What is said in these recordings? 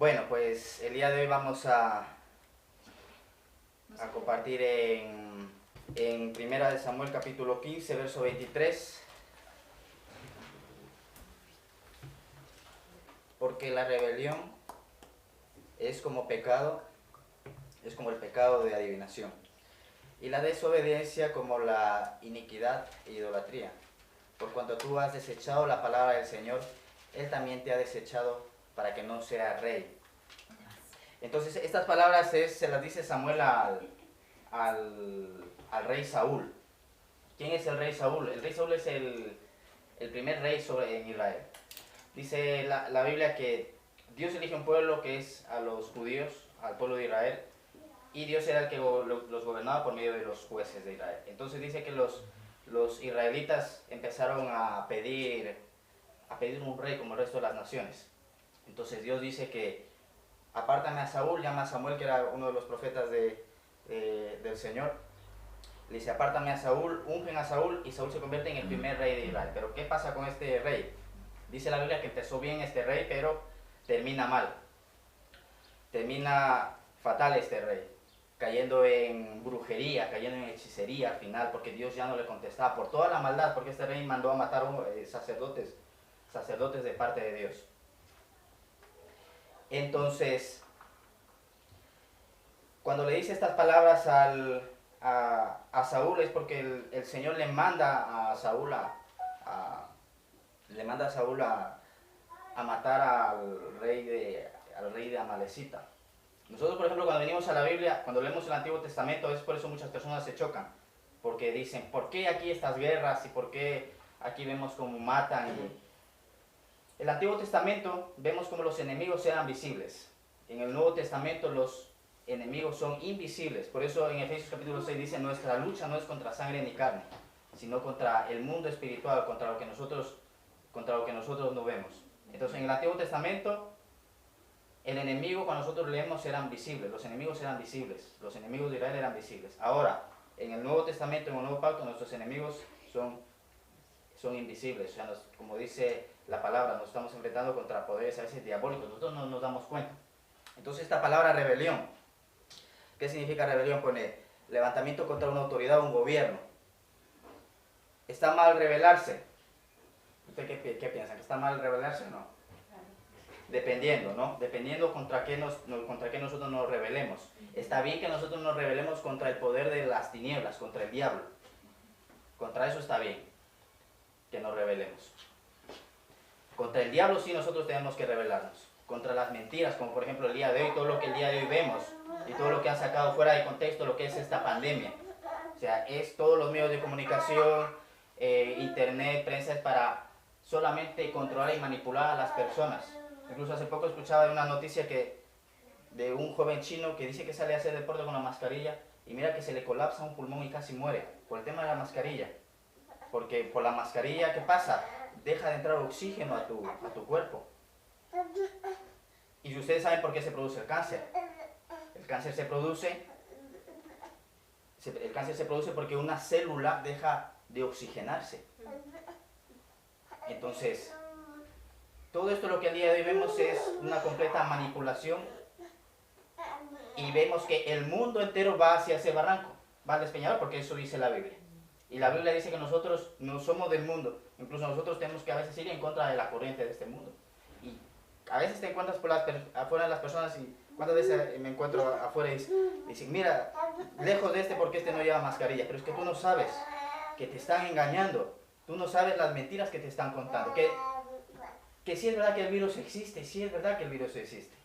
Bueno, pues el día de hoy vamos a compartir en Primera de Samuel capítulo 15, verso 23. Porque la rebelión es como pecado, es como el pecado de adivinación. Y la desobediencia como la iniquidad e idolatría. Por cuanto tú has desechado la palabra del Señor, Él también te ha desechado para que no sea rey. Entonces estas palabras se las dice Samuel al rey Saúl. ¿Quién es el rey Saúl? El rey Saúl es el primer rey en Israel. Dice la Biblia que Dios elige un pueblo que es a los judíos, al pueblo de Israel, y Dios era el que los gobernaba por medio de los jueces de Israel. Entonces dice que los israelitas empezaron a pedir un rey como el resto de las naciones. Entonces Dios dice que apártame a Saúl, llama a Samuel, que era uno de los profetas del Señor. Le dice, apártame a Saúl, ungen a Saúl, y Saúl se convierte en el primer rey de Israel. Pero ¿qué pasa con este rey? Dice la Biblia que empezó bien este rey, pero termina mal. Termina fatal este rey, cayendo en brujería, cayendo en hechicería al final, porque Dios ya no le contestaba por toda la maldad, porque este rey mandó a matar sacerdotes de parte de Dios. Entonces, cuando le dice estas palabras a Saúl es porque el Señor le manda a Saúl a matar al rey de Amalecita. Nosotros, por ejemplo, cuando venimos a la Biblia, cuando leemos el Antiguo Testamento, es por eso muchas personas se chocan, porque dicen, ¿por qué aquí estas guerras y por qué aquí vemos cómo matan? El Antiguo Testamento vemos cómo los enemigos eran visibles. En el Nuevo Testamento los enemigos son invisibles. Por eso en Efesios capítulo 6 dice, nuestra lucha no es contra sangre ni carne, sino contra el mundo espiritual, contra lo que nosotros no vemos. Entonces en el Antiguo Testamento el enemigo, cuando nosotros leemos, eran visibles. Los enemigos eran visibles. Los enemigos de Israel eran visibles. Ahora, en el Nuevo Testamento, en el Nuevo Pacto, nuestros enemigos son invisibles. O sea, como dice la palabra, nos estamos enfrentando contra poderes a veces diabólicos. Nosotros no nos damos cuenta. Entonces esta palabra rebelión, ¿qué significa rebelión? Pone levantamiento contra una autoridad o un gobierno. ¿Está mal rebelarse? ¿Usted qué piensa? ¿Que está mal rebelarse o no? Dependiendo, ¿no? Dependiendo contra qué nosotros nos rebelemos. Está bien que nosotros nos rebelemos contra el poder de las tinieblas, contra el diablo. Contra eso está bien que nos rebelemos. Contra el diablo sí nosotros tenemos que rebelarnos. Contra las mentiras, como por ejemplo el día de hoy, todo lo que el día de hoy vemos y todo lo que han sacado fuera de contexto, lo que es esta pandemia. O sea, es todos los medios de comunicación, internet, prensa, es para solamente controlar y manipular a las personas. Incluso hace poco escuchaba de una noticia de un joven chino que dice que sale a hacer deporte con la mascarilla y mira que se le colapsa un pulmón y casi muere por el tema de la mascarilla. Porque por la mascarilla, ¿qué pasa? Deja de entrar oxígeno a tu cuerpo. Y ustedes saben por qué se produce el cáncer. El cáncer se produce porque una célula deja de oxigenarse. Entonces, todo esto lo que al día de hoy vemos es una completa manipulación y vemos que el mundo entero va hacia ese barranco, va al despeñador, porque eso dice la Biblia. Y la Biblia dice que nosotros no somos del mundo, incluso nosotros tenemos que a veces ir en contra de la corriente de este mundo. Y a veces te encuentras afuera de las personas y cuántas veces me encuentro afuera y dicen, mira, lejos de este porque este no lleva mascarilla, pero es que tú no sabes que te están engañando, tú no sabes las mentiras que te están contando, que sí es verdad que el virus existe, sí es verdad que el virus existe.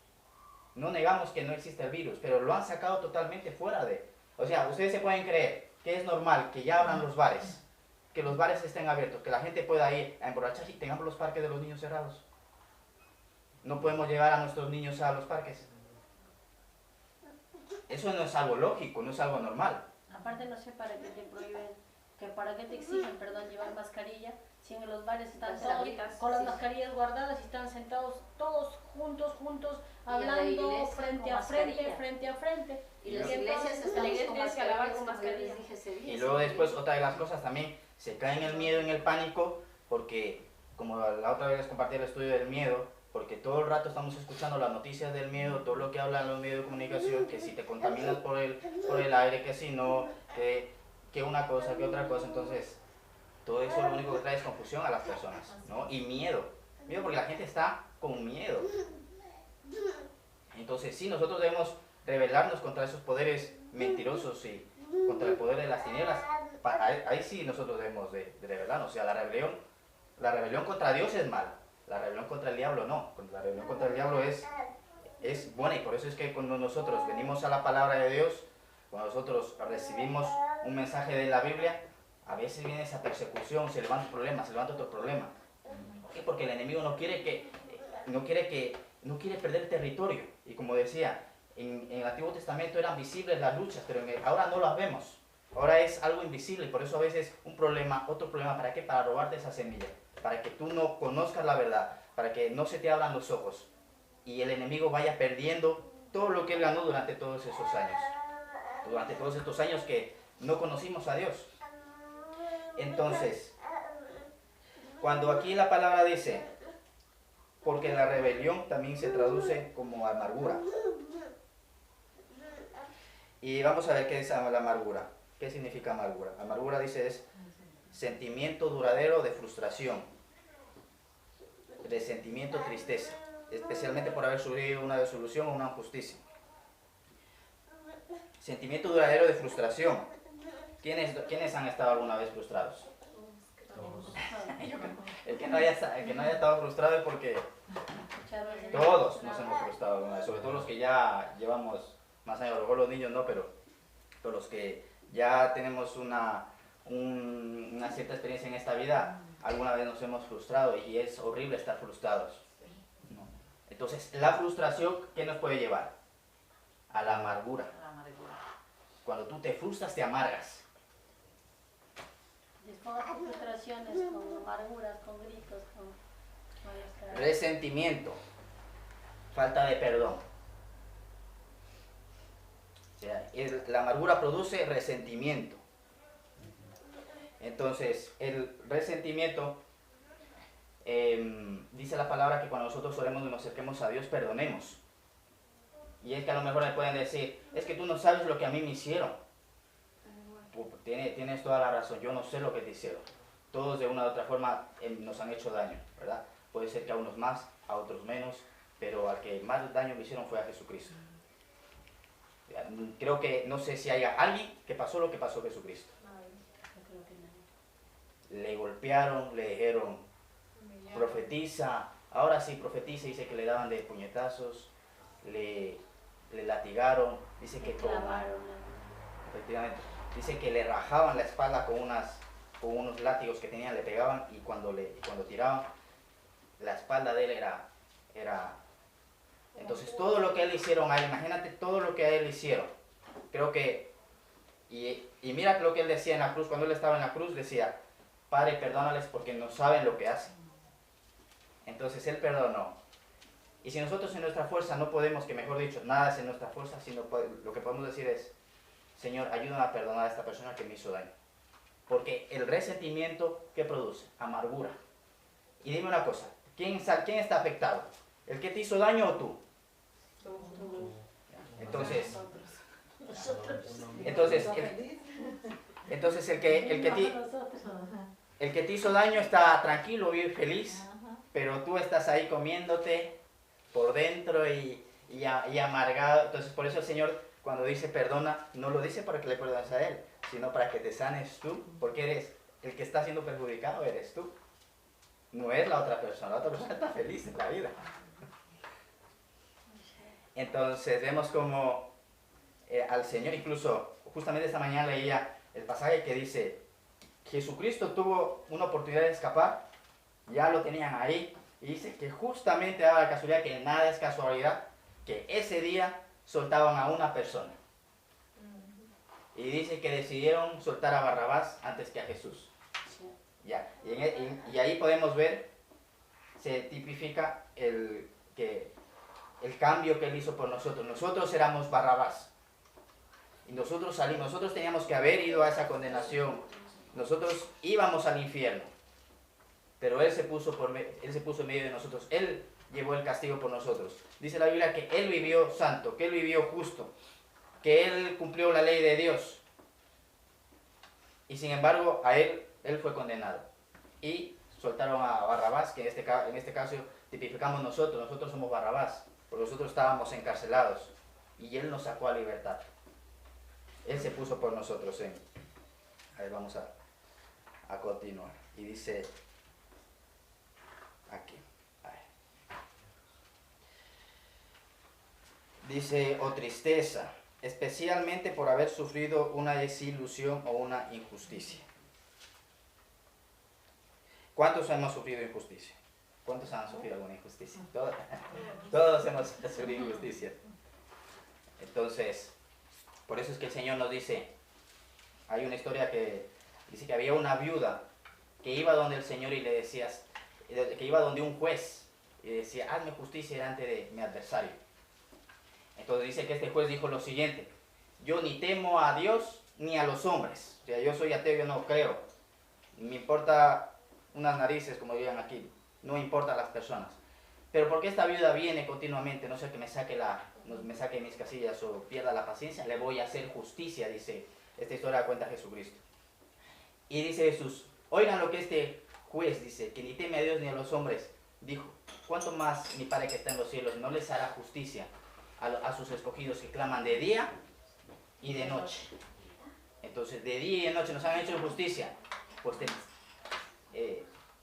No negamos que no existe el virus, pero lo han sacado totalmente fuera de... O sea, ustedes se pueden creer que es normal que ya abran los bares, que los bares estén abiertos, que la gente pueda ir a emborracharse y tengamos los parques de los niños cerrados. No podemos llevar a nuestros niños a los parques. Eso no es algo lógico, no es algo normal. Aparte no sé para qué te prohíben, para qué te exigen, llevar mascarilla, si en los bares están todos con las mascarillas guardadas y están sentados todos juntos, hablando frente a frente. Y las iglesias están a lavar con mascarillas. Y luego después, otra de las cosas también, se cae en el miedo, en el pánico, porque como la otra vez les compartí el estudio del miedo, Porque todo el rato estamos escuchando las noticias del miedo, todo lo que hablan los medios de comunicación, que si te contaminas por el aire, que si no, que una cosa, que otra cosa. Entonces, todo eso lo único que trae es confusión a las personas, ¿no? Y miedo. Miedo porque la gente está con miedo. Entonces, sí, nosotros debemos rebelarnos contra esos poderes mentirosos y contra el poder de las tinieblas. Ahí sí nosotros debemos de rebelarnos. O sea, la rebelión contra Dios es mala. La rebelión contra el diablo no. La rebelión contra el diablo es buena, y por eso es que cuando nosotros venimos a la palabra de Dios, cuando nosotros recibimos un mensaje de la Biblia, a veces viene esa persecución, se levanta un problema, se levanta otro problema. ¿Por qué? Porque el enemigo no quiere perder territorio. Y como decía, en el Antiguo Testamento eran visibles las luchas, pero ahora no las vemos. Ahora es algo invisible, y por eso a veces otro problema, ¿para qué? Para robarte esa semilla, para que tú no conozcas la verdad, para que no se te abran los ojos y el enemigo vaya perdiendo todo lo que él ganó durante todos esos años. Durante todos estos años que no conocimos a Dios. Entonces, cuando aquí la palabra dice, porque la rebelión también se traduce como amargura. Y vamos a ver qué es la amargura. ¿Qué significa amargura? Amargura, dice, es sentimiento duradero de frustración, resentimiento, tristeza, especialmente por haber sufrido una desolución o una injusticia. Sentimiento duradero de frustración. ¿Quiénes han estado alguna vez frustrados? El que no haya estado frustrado es porque todos nos hemos frustrado alguna vez, sobre todo los que ya llevamos más años, a lo mejor los niños no, pero los que ya tenemos una cierta experiencia en esta vida, alguna vez nos hemos frustrado, y es horrible estar frustrados, ¿no? Entonces, la frustración, ¿qué nos puede llevar? A la amargura. Cuando tú te frustras, te amargas. Desfogas tus frustraciones con amarguras, con gritos, con Resentimiento, falta de perdón. O sea, la amargura produce resentimiento. Entonces, el resentimiento, dice la palabra que cuando nosotros oremos y nos acerquemos a Dios, perdonemos. Y es que a lo mejor me pueden decir, es que tú no sabes lo que a mí me hicieron. Tienes toda la razón, yo no sé lo que te hicieron. Todos de una u otra forma nos han hecho daño, ¿verdad? Puede ser que a unos más, a otros menos, pero al que más daño me hicieron fue a Jesucristo. Creo que, no sé si haya alguien que pasó lo que pasó Jesucristo. Le golpearon, le dijeron, profetiza, ahora sí profetiza, dice que le daban de puñetazos, le latigaron, dice que efectivamente, dice que le rajaban la espalda con unos látigos que tenían, le pegaban, y cuando tiraban, la espalda de él era... Entonces todo lo que él hicieron a él, imagínate todo lo que a él hicieron. Creo que, y mira lo que él decía en la cruz, cuando él estaba en la cruz decía, Padre, perdónales porque no saben lo que hacen. Entonces él perdonó. Y si nosotros en nuestra fuerza no podemos, que mejor dicho, nada es en nuestra fuerza, sino lo que podemos decir es, Señor, ayúdame a perdonar a esta persona que me hizo daño. Porque el resentimiento, ¿qué produce? Amargura. Y dime una cosa, ¿quién está afectado? ¿El que te hizo daño o tú? Entonces el que te hizo daño está tranquilo, vive feliz, pero tú estás ahí comiéndote por dentro y amargado. Entonces por eso el Señor, cuando dice perdona, no lo dice para que le perdones a Él, sino para que te sanes tú, porque eres el que está siendo perjudicado, eres tú. No es la otra persona está feliz en la vida. Entonces vemos como al Señor, incluso justamente esta mañana leía el pasaje que dice, Jesucristo tuvo una oportunidad de escapar, ya lo tenían ahí, y dice que justamente daba la casualidad, que nada es casualidad, que ese día soltaban a una persona. Y dice que decidieron soltar a Barrabás antes que a Jesús. Ya. Y ahí podemos ver, se tipifica el cambio que Él hizo por nosotros. Nosotros éramos Barrabás. Y nosotros salimos, nosotros teníamos que haber ido a esa condenación. Nosotros íbamos al infierno. Pero Él se puso en medio de nosotros. Él llevó el castigo por nosotros. Dice la Biblia que Él vivió santo, que Él vivió justo, que Él cumplió la ley de Dios. Y sin embargo, Él fue condenado. Y soltaron a Barrabás, que en este caso tipificamos nosotros somos Barrabás, porque nosotros estábamos encarcelados. Y Él nos sacó a libertad. Él se puso por nosotros. A ver, vamos a continuar. Y dice aquí. A ver. Dice, o tristeza, especialmente por haber sufrido una desilusión o una injusticia. ¿Cuántos hemos sufrido injusticia? ¿Cuántos han sufrido alguna injusticia? Todos hemos sufrido injusticia. Entonces, por eso es que el Señor nos dice, hay una historia que dice que había una viuda que iba donde el Señor y le decía, que iba donde un juez y decía, hazme justicia delante de mi adversario. Entonces dice que este juez dijo lo siguiente, yo ni temo a Dios ni a los hombres. O sea, yo soy ateo, yo no creo. Me importa unas narices, como dirían aquí, no importa las personas. Pero porque esta viuda viene continuamente, no sé que me saque mis casillas o pierda la paciencia, le voy a hacer justicia, dice esta historia, cuenta Jesucristo. Y dice Jesús, oigan lo que este juez dice, que ni teme a Dios ni a los hombres, dijo, ¿cuánto más mi Padre que está en los cielos no les hará justicia a sus escogidos que claman de día y de noche? Entonces, de día y de noche nos han hecho justicia, pues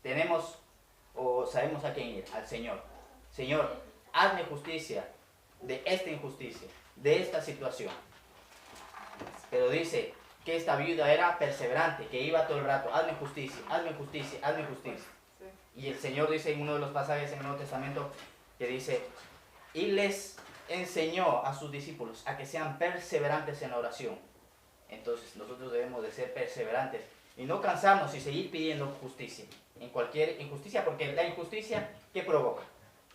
tenemos o sabemos a quién ir, al Señor. Señor, hazme justicia de esta injusticia, de esta situación. Pero dice que esta viuda era perseverante, que iba todo el rato, hazme justicia, hazme justicia, hazme justicia. Y el Señor dice en uno de los pasajes en el Nuevo Testamento que dice, y les enseñó a sus discípulos a que sean perseverantes en la oración. Entonces nosotros debemos de ser perseverantes y no cansarnos y seguir pidiendo justicia en cualquier injusticia, porque la injusticia, ¿qué provoca?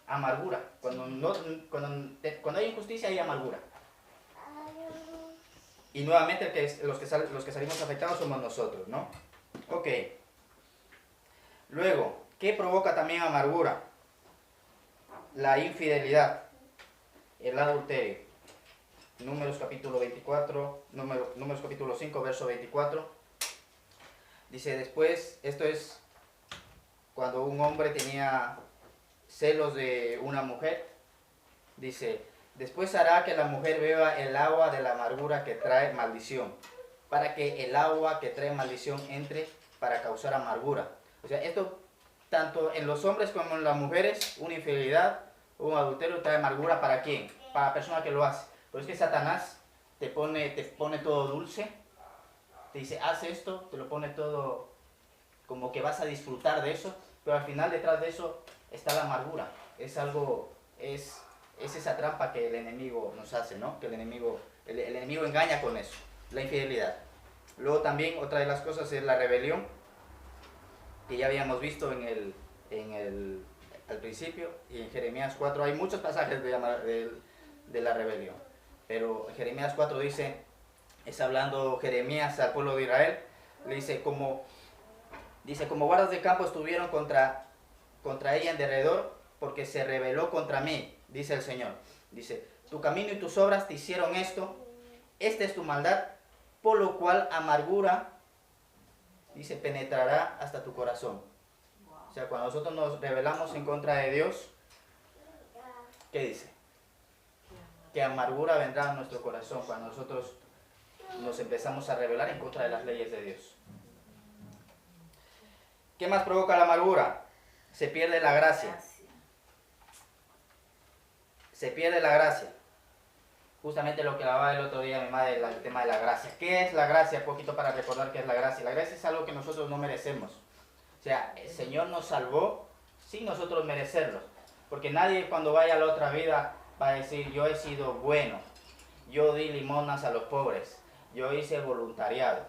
Amargura. Cuando hay injusticia hay amargura. Y nuevamente los que salimos afectados somos nosotros, ¿no? Ok. Luego, ¿qué provoca también amargura? La infidelidad, el adulterio. Números capítulo 24, Números capítulo 5, verso 24. Dice después, esto es cuando un hombre tenía celos de una mujer. Dice, después hará que la mujer beba el agua de la amargura que trae maldición, para que el agua que trae maldición entre para causar amargura. O sea, esto tanto en los hombres como en las mujeres, una infidelidad, un adulterio trae amargura. ¿Para quién? Para la persona que lo hace. Pero es que Satanás te pone todo dulce, te dice, haz esto, te lo pone todo como que vas a disfrutar de eso, pero al final detrás de eso está la amargura. Es esa trampa que el enemigo nos hace, ¿no? Que el enemigo engaña con eso, la infidelidad. Luego también otra de las cosas es la rebelión, que ya habíamos visto al principio, y en Jeremías 4 hay muchos pasajes de la rebelión. Pero en Jeremías 4 dice, es hablando Jeremías al pueblo de Israel, le dice, como guardas de campo estuvieron contra ella en derredor, porque se rebeló contra mí, dice el Señor. Dice, tu camino y tus obras te hicieron esto, esta es tu maldad, por lo cual amargura, dice, penetrará hasta tu corazón. O sea, cuando nosotros nos rebelamos en contra de Dios, ¿qué dice? Que amargura vendrá a nuestro corazón cuando nosotros nos empezamos a rebelar en contra de las leyes de Dios. ¿Qué más provoca la amargura? Se pierde la gracia. Se pierde la gracia. Justamente lo que hablaba el otro día mi madre, el tema de la gracia. ¿Qué es la gracia? Poquito para recordar qué es la gracia. La gracia es algo que nosotros no merecemos. O sea, el Señor nos salvó sin nosotros merecerlo. Porque nadie cuando vaya a la otra vida va a decir, yo he sido bueno, yo di limonas a los pobres, yo hice voluntariado,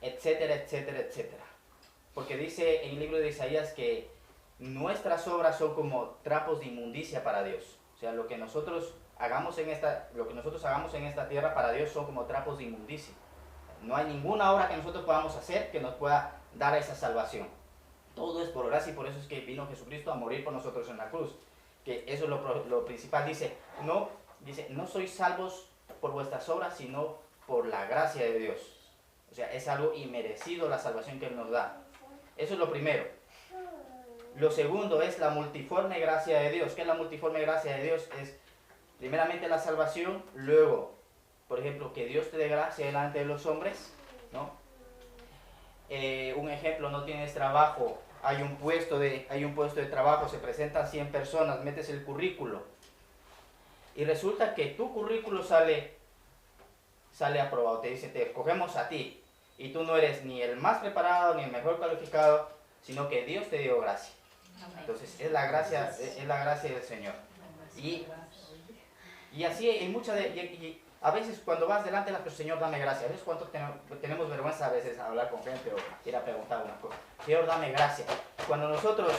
etcétera, etcétera, etcétera. Porque dice en el libro de Isaías que nuestras obras son como trapos de inmundicia para Dios. O sea, lo que nosotros hagamos en esta tierra para Dios son como trapos de inmundicia. No hay ninguna obra que nosotros podamos hacer que nos pueda dar esa salvación. Todo es por gracia y por eso es que vino Jesucristo a morir por nosotros en la cruz. que eso es lo principal. Dice, no sois salvos por vuestras obras, sino por la gracia de Dios. O sea, es algo inmerecido la salvación que Él nos da. Eso es lo primero. Lo segundo es la multiforme gracia de Dios. ¿Qué es la multiforme gracia de Dios? Es primeramente la salvación, luego, por ejemplo, que Dios te dé gracia delante de los hombres, ¿no? Un ejemplo, no tienes trabajo, hay un puesto de trabajo, se presentan 100 personas, metes el currículo y resulta que tu currículo sale aprobado, te dice, te escogemos a ti y tú no eres ni el más preparado ni el mejor calificado, sino que Dios te dio gracia. Entonces es la gracia del Señor. Y así hay a veces cuando vas delante de las personas, Señor, dame gracia. A veces cuánto tenemos vergüenza a veces a hablar con gente o ir a preguntar una cosa. Señor, dame gracia. Cuando nosotros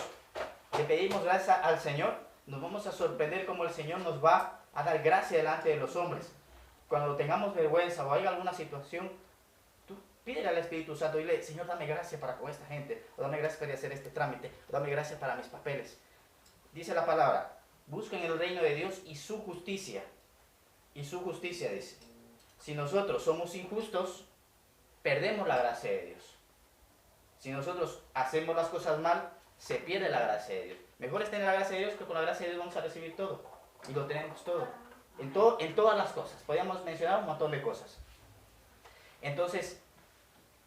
le pedimos gracia al Señor, nos vamos a sorprender cómo el Señor nos va a dar gracia delante de los hombres. Cuando tengamos vergüenza o hay alguna situación, tú pídele al Espíritu Santo y dile, Señor, dame gracia para con esta gente, o dame gracia para hacer este trámite, o dame gracia para mis papeles. Dice la palabra, busquen el reino de Dios y su justicia. Y su justicia dice, si nosotros somos injustos, perdemos la gracia de Dios. Si nosotros hacemos las cosas mal, se pierde la gracia de Dios. Mejor es tener la gracia de Dios, que con la gracia de Dios vamos a recibir todo. Y lo tenemos todo. En todas las cosas. Podríamos mencionar un montón de cosas. Entonces,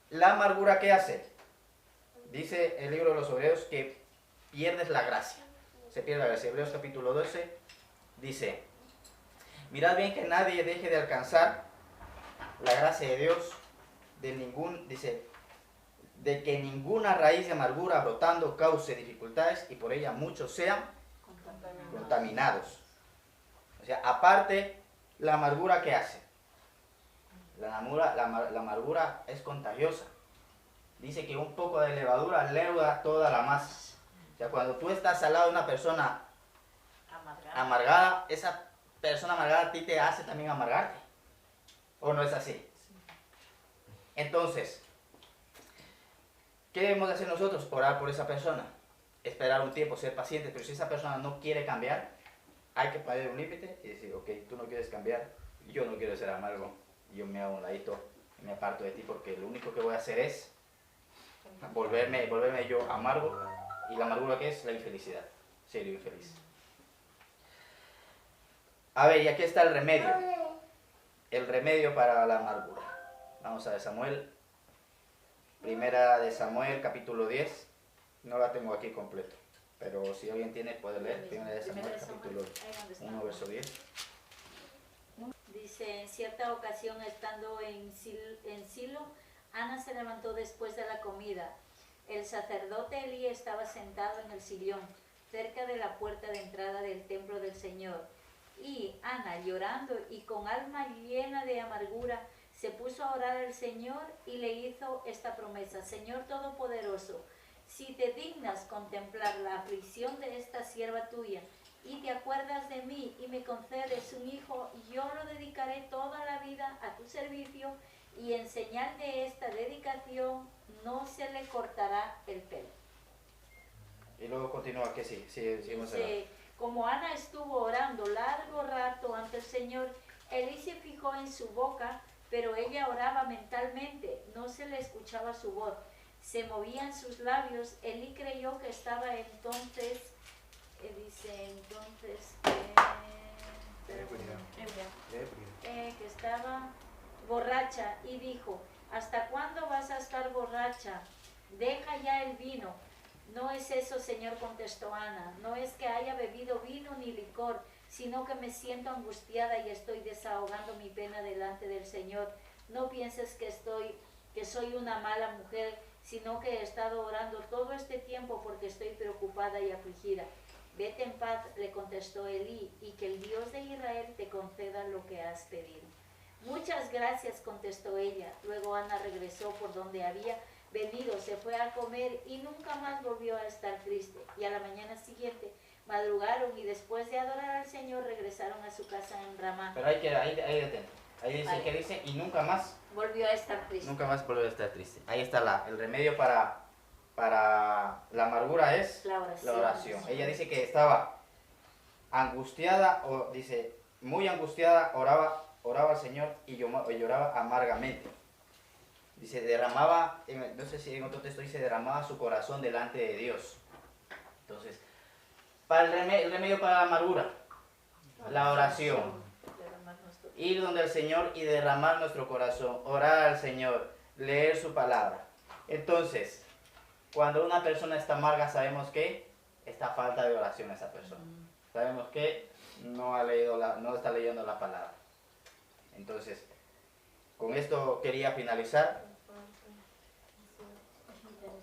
la amargura, ¿qué hace? Dice el libro de los Hebreos que pierdes la gracia. Se pierde la gracia. Hebreos capítulo 12 dice, mirad bien que nadie deje de alcanzar la gracia de Dios, de que ninguna raíz de amargura brotando cause dificultades y por ella muchos sean contaminados. O sea, aparte, la amargura, ¿qué hace? La amargura es contagiosa. Dice que un poco de levadura leuda toda la masa. O sea, cuando tú estás al lado de una persona amargada, esa persona amargada a ti te hace también amargarte. ¿O no es así? Entonces, ¿qué debemos de hacer nosotros? Orar por esa persona. Esperar un tiempo, ser pacientes. Pero si esa persona no quiere cambiar, hay que poner un límite y decir, ok, tú no quieres cambiar, yo no quiero ser amargo. Yo me hago un ladito y me aparto de ti porque lo único que voy a hacer es volverme yo amargo. Y la amargura, ¿qué es? La infelicidad. Serio infeliz. A ver, y aquí está el remedio. El remedio para la amargura. Vamos a ver, Samuel. Primera de Samuel, capítulo 10. No la tengo aquí completo, pero si alguien tiene puede leer. Primera de Samuel, capítulo 1, verso 10. Dice, en cierta ocasión estando en Silo, Ana se levantó después de la comida. El sacerdote Elí estaba sentado en el sillón, cerca de la puerta de entrada del templo del Señor. Y Ana, llorando y con alma llena de amargura, se puso a orar al Señor y le hizo esta promesa. Señor Todopoderoso, si te dignas contemplar la aflicción de esta sierva tuya, y te acuerdas de mí y me concedes un hijo, yo lo dedicaré toda la vida a tu servicio, y en señal de esta dedicación no se le cortará el pelo. Y luego continúa, que sí, dice, como Ana estuvo orando largo rato ante el Señor, Elí se fijó en su boca, pero ella oraba mentalmente, no se le escuchaba su voz. Se movían sus labios. Elí creyó que estaba entonces, que estaba borracha, y dijo, ¿hasta cuándo vas a estar borracha? Deja ya el vino. No es eso, Señor, contestó Ana, no es que haya bebido vino ni licor, sino que me siento angustiada y estoy desahogando mi pena delante del Señor. No pienses que soy una mala mujer, sino que he estado orando todo este tiempo porque estoy preocupada y afligida. Vete en paz, le contestó Elí, y que el Dios de Israel te conceda lo que has pedido. Muchas gracias, contestó ella. Luego Ana regresó por donde había venido, se fue a comer y nunca más volvió a estar triste. Y a la mañana siguiente madrugaron y después de adorar al Señor regresaron a su casa en Ramá. Pero ahí detente. Ahí dice que dice, y nunca más volvió a estar triste. Nunca más volvió a estar triste. Ahí está el remedio para la amargura es la oración. Ella dice que estaba angustiada, o dice, muy angustiada, oraba al Señor y lloraba amargamente. Dice, derramaba, no sé si en otro texto dice, derramaba su corazón delante de Dios. Entonces, para el remedio para la amargura, la oración. Ir donde el Señor y derramar nuestro corazón, orar al Señor, leer su palabra. Entonces, cuando una persona está amarga, sabemos que está falta de oración esa persona. Sabemos que no está leyendo la palabra. Entonces, con esto quería finalizar.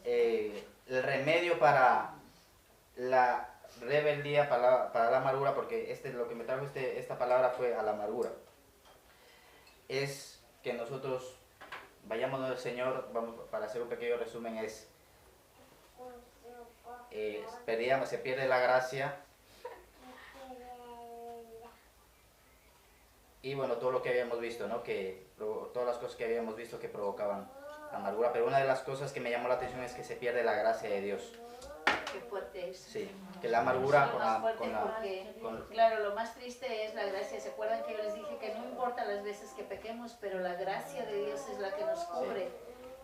El remedio para la rebeldía, para la amargura, porque lo que me trajo esta palabra fue a la amargura, es que nosotros vayamos al Señor. Vamos, para hacer un pequeño resumen, se pierde la gracia. Y bueno, todo lo que habíamos visto, ¿no? Todas las cosas que habíamos visto que provocaban amargura. Pero una de las cosas que me llamó la atención es que se pierde la gracia de Dios. Qué fuerte es. Sí, que la amargura Claro, lo más triste es la gracia. ¿Se acuerdan que yo les dije que no importa las veces que pequemos, pero la gracia de Dios es la que nos cubre? Sí.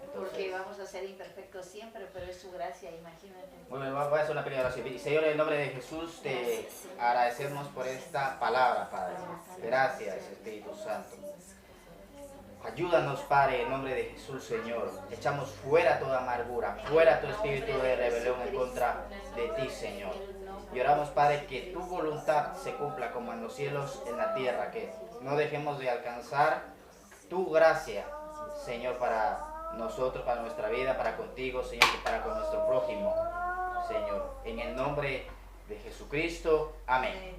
Entonces, porque vamos a ser imperfectos siempre, pero es su gracia, imagínate. Muy bien, voy a hacer una pequeña oración. Señor, en el nombre de Jesús, te agradecemos por esta palabra, Padre. Gracias, Espíritu Santo. Ayúdanos, Padre, en nombre de Jesús, Señor. Echamos fuera toda amargura, fuera todo espíritu de rebelión en contra de ti, Señor. Y oramos, Padre, que tu voluntad se cumpla como en los cielos, en la tierra, que no dejemos de alcanzar tu gracia, Señor, para nosotros, para nuestra vida, para contigo, Señor, y para con nuestro prójimo, Señor. En el nombre de Jesucristo, amén.